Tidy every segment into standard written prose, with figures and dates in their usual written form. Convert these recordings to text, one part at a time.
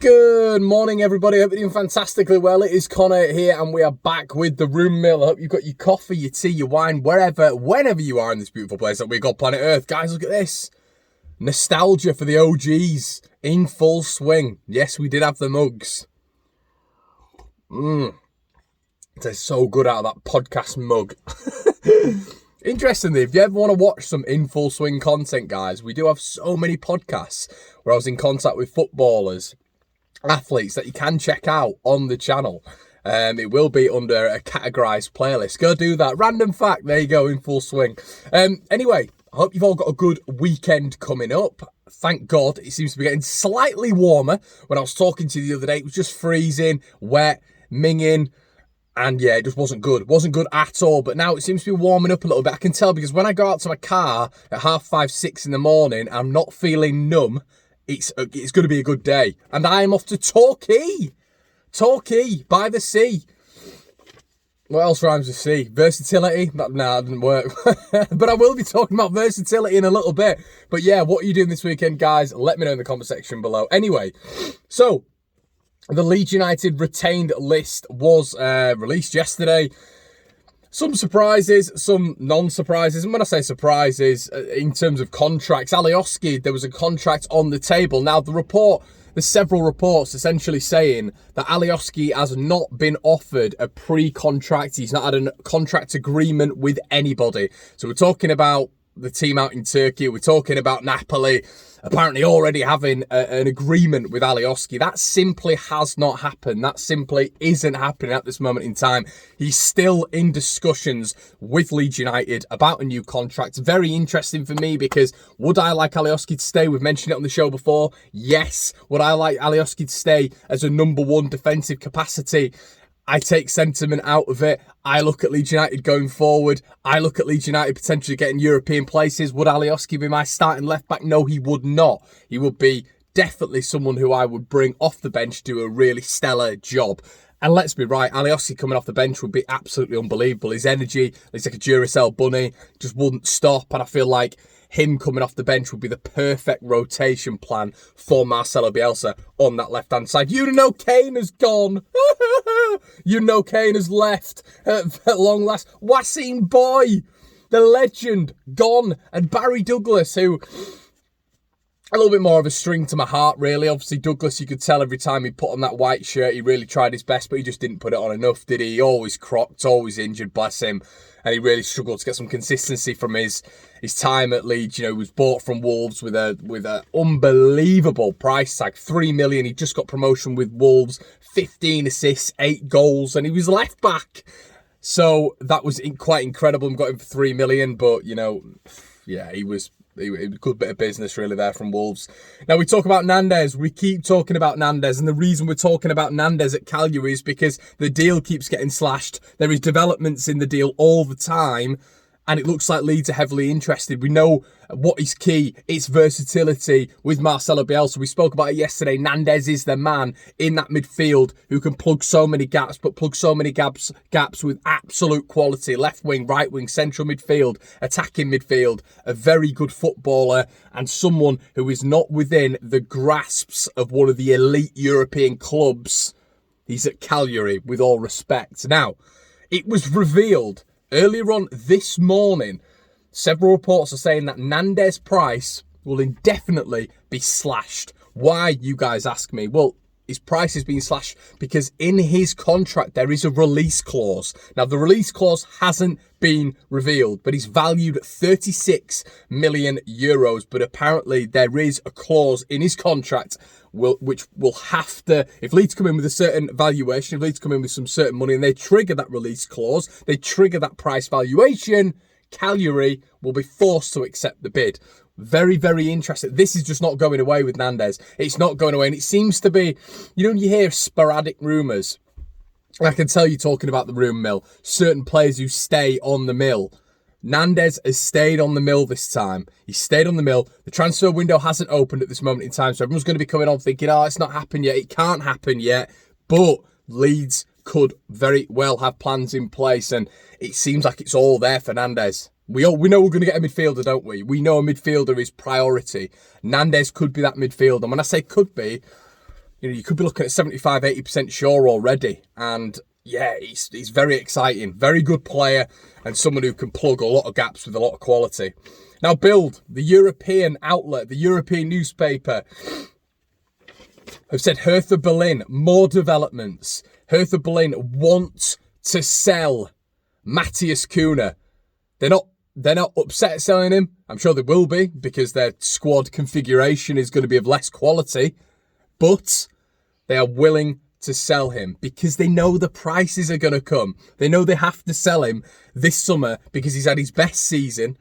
Good morning, everybody. Hope you're doing fantastically well. It is Connor here, and we are back with the Room Mill. I hope you've got your coffee, your tea, your wine, whenever you are in this beautiful place that we call planet Earth. Guys, look at this. Nostalgia for the OGs in full swing. Yes, we did have the mugs. It tastes so good out of that podcast mug. Interestingly, if you ever want to watch some in full swing content, guys, we do have so many podcasts where I was in contact with footballers, athletes that you can check out on the channel. It will be under a categorized playlist. Go do that. Random fact. There you go, in full swing. Anyway, I hope you've all got a good weekend coming up. Thank God it seems to be getting slightly warmer. When I was talking to you the other day, it was just freezing, wet, minging. And yeah, it just wasn't good. It wasn't good at all. But now it seems to be warming up a little bit. I can tell because when I go out to my car at 5:30, 6 in the morning, I'm not feeling numb. It's going to be a good day. And I am off to Torquay by the sea. What else rhymes with sea? Versatility? That didn't work. But I will be talking about versatility in a little bit. But yeah, what are you doing this weekend, guys? Let me know in the comment section below. Anyway, so the Leeds United retained list was released yesterday. Some surprises, some non-surprises. And when I say surprises, in terms of contracts, Oleksi, there was a contract on the table. Now, there's several reports essentially saying that Oleksi has not been offered a pre-contract. He's not had a contract agreement with anybody. So we're talking about the team out in Turkey. We're talking about Napoli apparently already having an agreement with Oleksi. That simply has not happened. That simply isn't happening at this moment in time. He's still in discussions with Leeds United about a new contract. Very interesting for me because would I like Oleksi to stay? We've mentioned it on the show before. Yes. Would I like Oleksi to stay as a number one defensive capacity? I take sentiment out of it. I look at Leeds United going forward. I look at Leeds United potentially getting European places. Would Oleksi be my starting left back? No, he would not. He would be definitely someone who I would bring off the bench to do a really stellar job. And let's be right, Oleksi coming off the bench would be absolutely unbelievable. His energy, he's like a Duracell bunny, just wouldn't stop. And I feel like him coming off the bench would be the perfect rotation plan for Marcelo Bielsa on that left-hand side. You know Kane has gone. You know Kane has left at long last. Wasim Boy, the legend, gone. And Barry Douglas, who a little bit more of a string to my heart, really. Obviously, Douglas, you could tell every time he put on that white shirt, he really tried his best, but he just didn't put it on enough, did he? He always crocked, always injured, bless him. And he really struggled to get some consistency from his time at Leeds. You know, he was bought from Wolves with a unbelievable price tag, 3 million. He just got promotion with Wolves, 15 assists, 8 goals, and he was left back. So that was quite incredible. We got him for 3 million, but, you know, yeah, it was a good bit of business really there from Wolves. Now we talk about Nandez. We keep talking about Nandez, and the reason we're talking about Nandez at Cagliari is because the deal keeps getting slashed. There is developments in the deal all the time, and it looks like Leeds are heavily interested. We know what is key. It's versatility with Marcelo Bielsa. We spoke about it yesterday. Nandez is the man in that midfield who can plug so many gaps, but plug so many gaps with absolute quality. Left wing, right wing, central midfield, attacking midfield. A very good footballer and someone who is not within the grasps of one of the elite European clubs. He's at Cagliari, with all respect. Now, it was revealed earlier on this morning, several reports are saying that Nandez price will indefinitely be slashed. Why, you guys ask me? Well, his price is being slashed because in his contract there is a release clause. Now, the release clause hasn't been revealed, but he's valued at 36 million euros. But apparently there is a clause in his contract which will have to, if Leeds come in with a certain valuation, if Leeds come in with some certain money and they trigger that release clause, they trigger that price valuation, Cagliari will be forced to accept the bid. Very, very interesting. This is just not going away with Nandez. It's not going away. And it seems to be, you know, you hear sporadic rumours. I can tell you, talking about the Room Mill, certain players who stay on the mill. Nandez has stayed on the mill this time. He stayed on the mill. The transfer window hasn't opened at this moment in time, so everyone's going to be coming on thinking, oh, it's not happened yet. It can't happen yet. But Leeds could very well have plans in place, and it seems like it's all there for Nandez. We know we're going to get a midfielder, don't we? We know a midfielder is priority. Nandez could be that midfielder. And when I say could be, you could be looking at 75, 80% sure already. And yeah, he's very exciting, very good player, and someone who can plug a lot of gaps with a lot of quality. Now, Bild, the European outlet, the European newspaper, have said Hertha Berlin, more developments. Hertha Berlin want to sell Matthias Cunha. They're not upset at selling him. I'm sure they will be, because their squad configuration is going to be of less quality. But they are willing to sell him because they know the prices are going to come. They know they have to sell him this summer because he's had his best season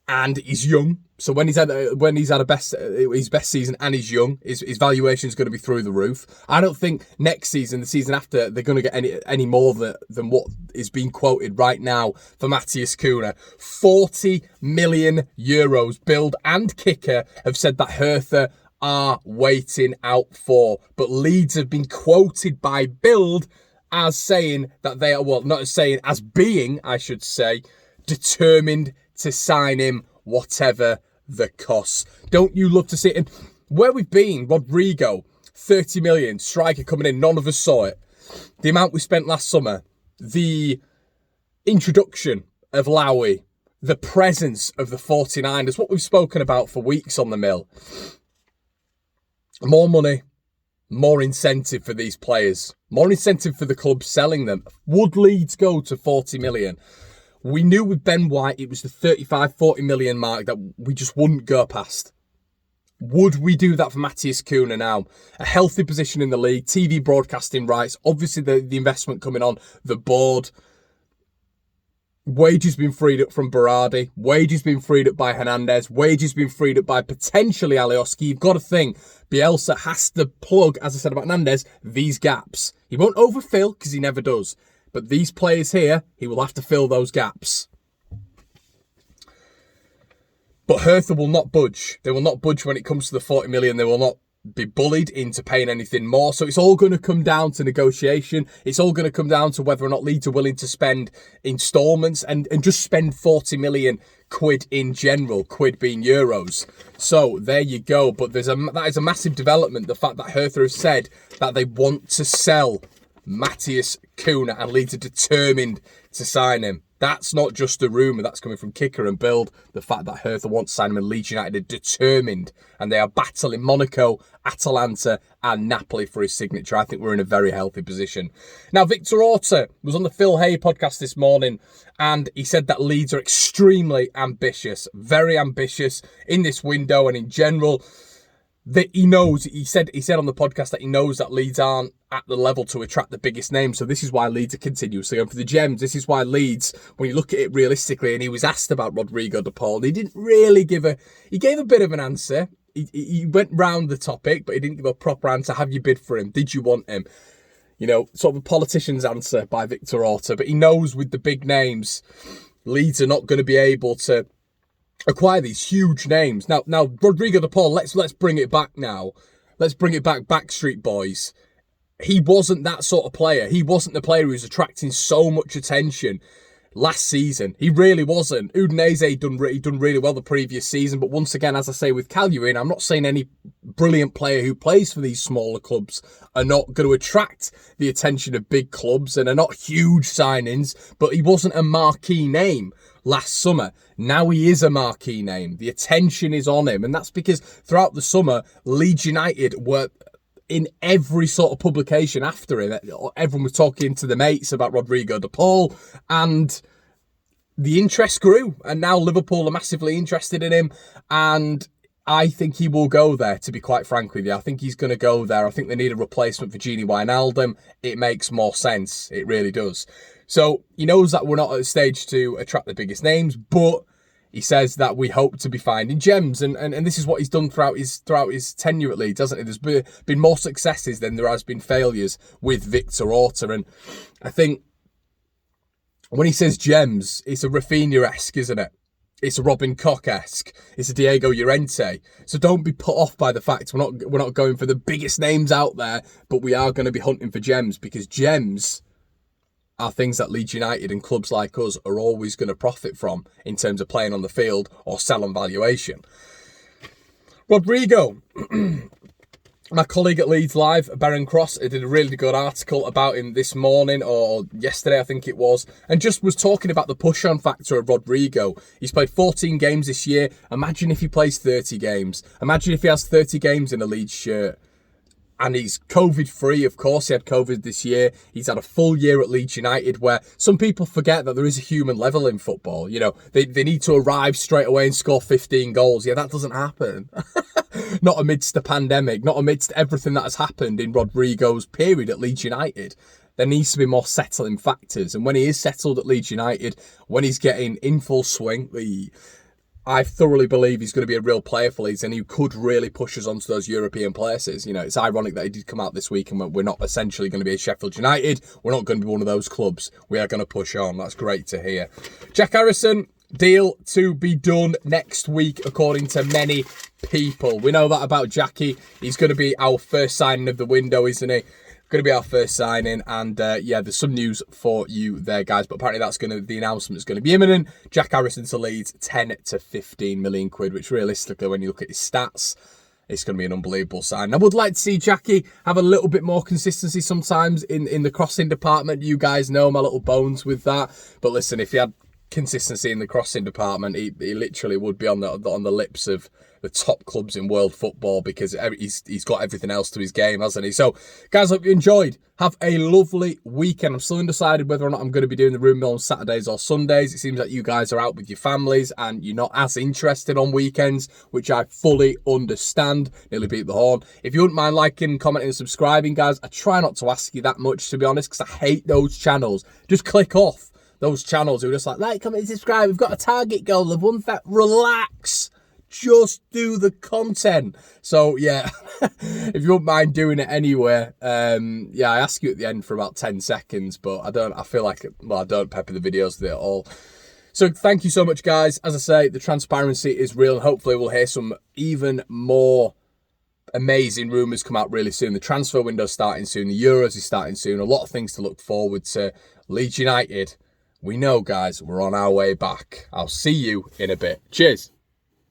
and he's young. So when he's had his best season and he's young, his valuation is going to be through the roof. I don't think next season, the season after, they're going to get any more than what is being quoted right now for Matthias Cunha. 40 million euros. Bild and Kicker have said that Hertha are waiting out for. But Leeds have been quoted by Bild as saying that they are, well, not as saying, as being, I should say, determined to sign him whatever the cost. Don't you love to see it? And where we've been, Rodrigo, 30 million, striker coming in, none of us saw it. The amount we spent last summer, the introduction of Lowy, the presence of the 49ers, what we've spoken about for weeks on the mill. More money, more incentive for these players, more incentive for the club selling them. Would Leeds go to 40 million? We knew with Ben White it was the 35, 40 million mark that we just wouldn't go past. Would we do that for Matthias Cunha now? A healthy position in the league, TV broadcasting rights, obviously the investment coming on the board. Wages being freed up from Berardi. Wages being freed up by Nandez. Wages being freed up by potentially Alioski. You've got to think Bielsa has to plug, as I said about Nandez, these gaps. He won't overfill because he never does. But these players here, he will have to fill those gaps. But Hertha will not budge. They will not budge when it comes to the 40 million. They will not be bullied into paying anything more. So it's all going to come down to negotiation. It's all going to come down to whether or not Leeds are willing to spend instalments and just spend 40 million quid in general, quid being euros. So there you go. But that is a massive development. The fact that Hertha have said that they want to sell Matthias Cunha and Leeds are determined to sign him. That's not just a rumour, that's coming from Kicker and Bild. The fact that Hertha wants to sign him and Leeds United are determined, and they are battling Monaco, Atalanta and Napoli for his signature. I think we're in a very healthy position. Now, Victor Orta was on the Phil Hay podcast this morning, and he said that Leeds are extremely ambitious, very ambitious in this window and in general. That he knows, he said on the podcast that he knows that Leeds aren't at the level to attract the biggest names. So this is why Leeds are continuously going for the gems. This is why Leeds, when you look at it realistically, and he was asked about Rodrigo de Paul, he didn't really he gave a bit of an answer. He went round the topic, but he didn't give a proper answer. Have you bid for him? Did you want him? You know, sort of a politician's answer by Victor Orta. But he knows with the big names, Leeds are not going to be able to acquire these huge names. Now Rodrigo de Paul, let's bring it back now. Let's bring it back, Backstreet Boys. He wasn't that sort of player. He wasn't the player who was attracting so much attention last season. He really wasn't. Udinese done really well the previous season, but once again, as I say with Cagliari, I'm not saying any brilliant player who plays for these smaller clubs are not going to attract the attention of big clubs and are not huge signings, but he wasn't a marquee name last summer. Now he is a marquee name. The attention is on him, and that's because throughout the summer, Leeds United were in every sort of publication after him. Everyone was talking to the mates about Rodrigo de Paul, and the interest grew, and now Liverpool are massively interested in him, and I think he will go there, to be quite frank with you. I think he's going to go there. I think they need a replacement for Gini Wijnaldum. It makes more sense. It really does. So he knows that we're not at a stage to attract the biggest names, but he says that we hope to be finding gems, and this is what he's done throughout his tenure at Leeds, hasn't he? There's been more successes than there has been failures with Victor Orta, and I think when he says gems, it's a Rafinha-esque, isn't it? It's a Robin Koch-esque. It's a Diego Llorente. So don't be put off by the fact we're not going for the biggest names out there, but we are going to be hunting for gems, because gems are things that Leeds United and clubs like us are always going to profit from in terms of playing on the field or selling valuation. Rodrigo, My colleague at Leeds Live, Baron Cross, did a really good article about him this morning, or yesterday I think it was, and just was talking about the push-on factor of Rodrigo. He's played 14 games this year. Imagine if he plays 30 games. Imagine if he has 30 games in a Leeds shirt. And he's COVID-free, of course. He had COVID this year. He's had a full year at Leeds United, where some people forget that there is a human level in football. You know, they need to arrive straight away and score 15 goals. Yeah, that doesn't happen. Not amidst the pandemic, not amidst everything that has happened in Rodrigo's period at Leeds United. There needs to be more settling factors. And when he is settled at Leeds United, when he's getting in full swing, I thoroughly believe he's going to be a real player for Leeds, and he could really push us onto those European places. You know, it's ironic that he did come out this week and we're not essentially going to be a Sheffield United. We're not going to be one of those clubs. We are going to push on. That's great to hear. Jack Harrison, deal to be done next week, according to many people. We know that about Jackie. He's going to be our first signing of the window, isn't he? Going to be our first signing, and yeah, there's some news for you there, guys, but apparently the announcement is going to be imminent. Jack Harrison to Leeds, 10 to 15 million quid, which realistically, when you look at his stats, it's going to be an unbelievable sign. I would like to see Jackie have a little bit more consistency sometimes in the crossing department. You guys know my little bones with that, but listen, if he had consistency in the crossing department, he literally would be on the lips of the top clubs in world football, because he's got everything else to his game, hasn't he? So, guys, hope you enjoyed. Have a lovely weekend. I'm still undecided whether or not I'm going to be doing the room mill on Saturdays or Sundays. It seems like you guys are out with your families and you're not as interested on weekends, which I fully understand. Nearly beat the horn. If you wouldn't mind liking, commenting and subscribing, guys, I try not to ask you that much, to be honest, because I hate those channels. Just click off those channels who are just like, comment, subscribe. We've got a target goal of 1,000. Relax. Just do the content. So yeah, if you wouldn't mind doing it anyway, yeah, I ask you at the end for about 10 seconds, but I don't pepper the videos with it at all. So thank you so much, guys. As I say, the transparency is real, and hopefully we'll hear some even more amazing rumours come out really soon. The transfer window's starting soon. The Euros is starting soon. A lot of things to look forward to. Leeds United, we know, guys, we're on our way back. I'll see you in a bit. Cheers.